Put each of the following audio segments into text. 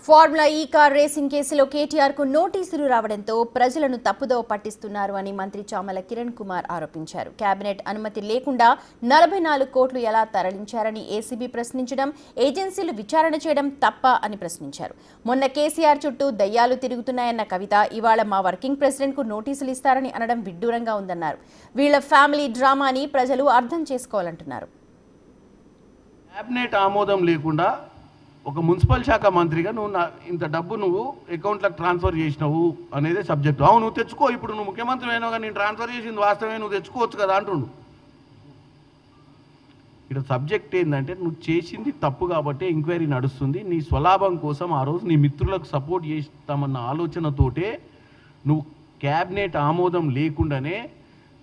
Formula ఈ car racing కేసులో కేటీఆర్ కు నోటీసులు రావడంతో ప్రజలను తప్పుదోవ పట్టిస్తున్నారు అని మంత్రి చామల కిరణ్ కుమార్ ఆరోపించారు. కేబినెట్ అనుమతి లేకుండా 44 కోట్లు ఎలా తరలించారని ఏసీబీ ప్రశ్నించడం, ఏజెన్సీలు విచారణ చేయడం తప్ప అని ప్రశ్నించారు. మొన్న కేసీఆర్ చుట్టూ దయ్యాలు తిరుగుతున్నాయన్న కవిత ఇవాళ మా వర్కింగ్ ప్రెసిడెంట్ కు నోటీసులు ఇస్తారని అనడం విడ్డూరంగా ఉందన్నారు. వీళ్ల ఫ్యామిలీ డ్రామాని ప్రజలు అర్థం చేసుకోవాలంటున్నారు. కేబినెట్ ఆమోదం లేకుండా ఒక మున్సిపల్ శాఖ మంత్రిగా నువ్వు ఇంత డబ్బు నువ్వు అకౌంట్లకు ట్రాన్స్ఫర్ చేసినావు అనేది సబ్జెక్టు. అవును, నువ్వు తెచ్చుకో. ఇప్పుడు నువ్వు ముఖ్యమంత్రి అయినావు కానీ నేను ట్రాన్స్ఫర్ చేసింది వాస్తవమే, నువ్వు తెచ్చుకోవచ్చు కదా అంటుండు. ఇక్కడ సబ్జెక్ట్ ఏంటంటే నువ్వు చేసింది తప్పు కాబట్టి ఎంక్వైరీ నడుస్తుంది. నీ స్వలాభం కోసం ఆ రోజు నీ మిత్రులకు సపోర్ట్ చేస్తామన్న ఆలోచనతోటే నువ్వు క్యాబినెట్ ఆమోదం లేకుండానే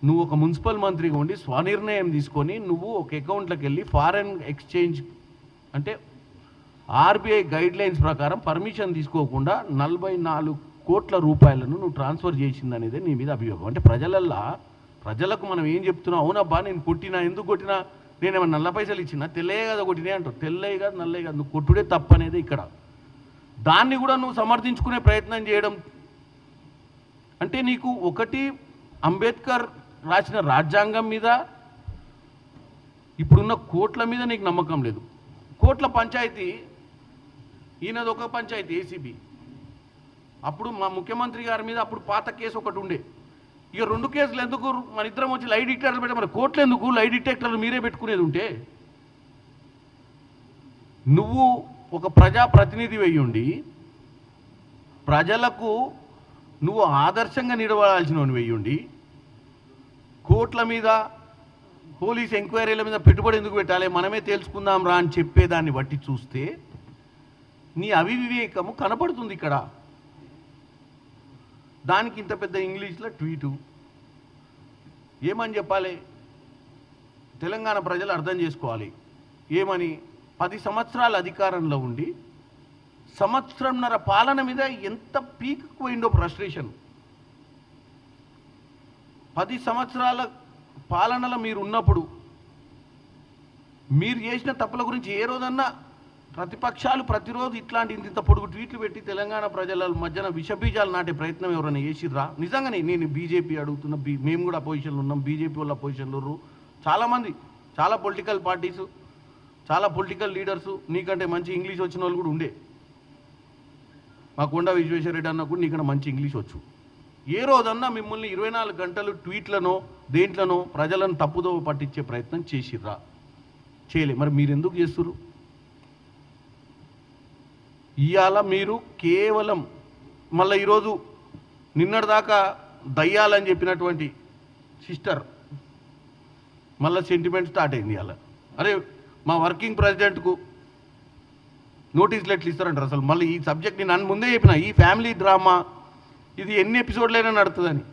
నువ్వు ఒక మున్సిపల్ మంత్రిగా ఉండి స్వనిర్ణయం తీసుకొని నువ్వు ఒక అకౌంట్లోకి వెళ్ళి ఫారెన్ ఎక్స్చేంజ్ అంటే ఆర్బీఐ గైడ్లైన్స్ ప్రకారం పర్మిషన్ తీసుకోకుండా 44 కోట్ల రూపాయలను నువ్వు ట్రాన్స్ఫర్ చేసిందనేది నీ మీద అభియోగం. అంటే ప్రజలకు మనం ఏం చెప్తున్నావు? అవునబ్బా నేను కొట్టినా, ఎందుకు కొట్టినా, నేనేమన్నా నల్ల పైసలు ఇచ్చినా, తెల్లయ్య కదా కొట్టినా అంటావు. తెల్లయ్య కాదు నల్లయ్య కాదు, నువ్వు కొట్టుడే తప్పు అనేది ఇక్కడ. దాన్ని కూడా నువ్వు సమర్థించుకునే ప్రయత్నం చేయడం అంటే నీకు ఒకటి అంబేద్కర్ రాసిన రాజ్యాంగం మీద ఇప్పుడున్న కోట్ల మీద నీకు నమ్మకం లేదు. కోట్ల పంచాయతీ ఈయనది ఒక పంచాయతీ ఏసీబీ. అప్పుడు మా ముఖ్యమంత్రి గారి మీద అప్పుడు పాత కేసు ఒకటి ఉండే. ఇక 2 కేసులు ఎందుకు? మన ఇద్దరం వచ్చి లై డిటెక్టర్లు పెట్టే, మరి కోట్లు ఎందుకు? లై డిటెక్టర్లు మీరే పెట్టుకునేది ఉంటే నువ్వు ఒక ప్రజాప్రతినిధి అయ్యుండి ప్రజలకు నువ్వు ఆదర్శంగా నిలబడాల్సిన వెయ్యుండి కోట్ల మీద పోలీస్ ఎంక్వైరీల మీద పెట్టుబడి ఎందుకు పెట్టాలి, మనమే తేల్చుకుందాం రా అని చెప్పేదాన్ని బట్టి చూస్తే నీ అవివేకము కనపడుతుంది ఇక్కడ. దానికి ఇంత పెద్ద ఇంగ్లీష్లో ట్వీటు ఏమని చెప్పాలి? తెలంగాణ ప్రజలు అర్థం చేసుకోవాలి. ఏమని? 10 సంవత్సరాల అధికారంలో ఉండి సంవత్సరంన్నర పాలన మీద ఎంత పీక్ పోయిందో ఫ్రస్ట్రేషన్. 10 సంవత్సరాల పాలనలో మీరు ఉన్నప్పుడు మీరు చేసిన తప్పుల గురించి ఏ రోజన్నా ప్రతిపక్షాలు ప్రతిరోజు ఇట్లాంటి ఇంత పొడుగు ట్వీట్లు పెట్టి తెలంగాణ ప్రజల మధ్యన విషబీజాలు నాటే ప్రయత్నం ఎవరైనా చేసిర్రా? నిజంగానే నేను బీజేపీ అడుగుతున్నా, మేము కూడా అపోజిషన్లో ఉన్నాం, బీజేపీ వాళ్ళ అపోజిషన్లో చాలామంది, చాలా పొలిటికల్ పార్టీసు, చాలా పొలిటికల్ లీడర్సు నీకంటే మంచి ఇంగ్లీష్ వచ్చిన వాళ్ళు కూడా ఉండే. మా కొండా విశ్వేశ్వరరెడ్డి అన్న కూడా నీకన్నా మంచి ఇంగ్లీష్ వచ్చు. ఏ రోజన్నా మిమ్మల్ని 24 గంటలు ట్వీట్లనో దేంట్లనో ప్రజలను తప్పుదోవ పట్టించే ప్రయత్నం చేసిర్రా? చేయలే. మరి మీరు ఎందుకు చేస్తున్నారు? ఇవాళ మీరు కేవలం మళ్ళీ ఈరోజు నిన్నటిదాకా దయ్యాలని చెప్పినటువంటి సిస్టర్ మళ్ళీ సెంటిమెంట్ స్టార్ట్ అయింది. ఇవాళ అరే మా వర్కింగ్ ప్రెసిడెంట్కు నోటీసులు ఎట్లు ఇస్తారంటారు? అసలు మళ్ళీ ఈ సబ్జెక్ట్ నేను ముందే చెప్పిన, ఈ ఫ్యామిలీ డ్రామా ఇది ఎన్ని ఎపిసోడ్లైనా నడుతుందని.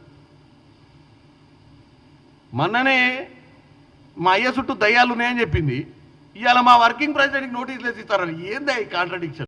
మొన్ననే మా అయ్య చుట్టూ దయ్యాలు ఉన్నాయని చెప్పింది, ఇవాళ మా వర్కింగ్ ప్రెసిడెంట్కి నోటీసులు ఇస్తారని. ఏందా ఈ కాంట్రడిక్షన్?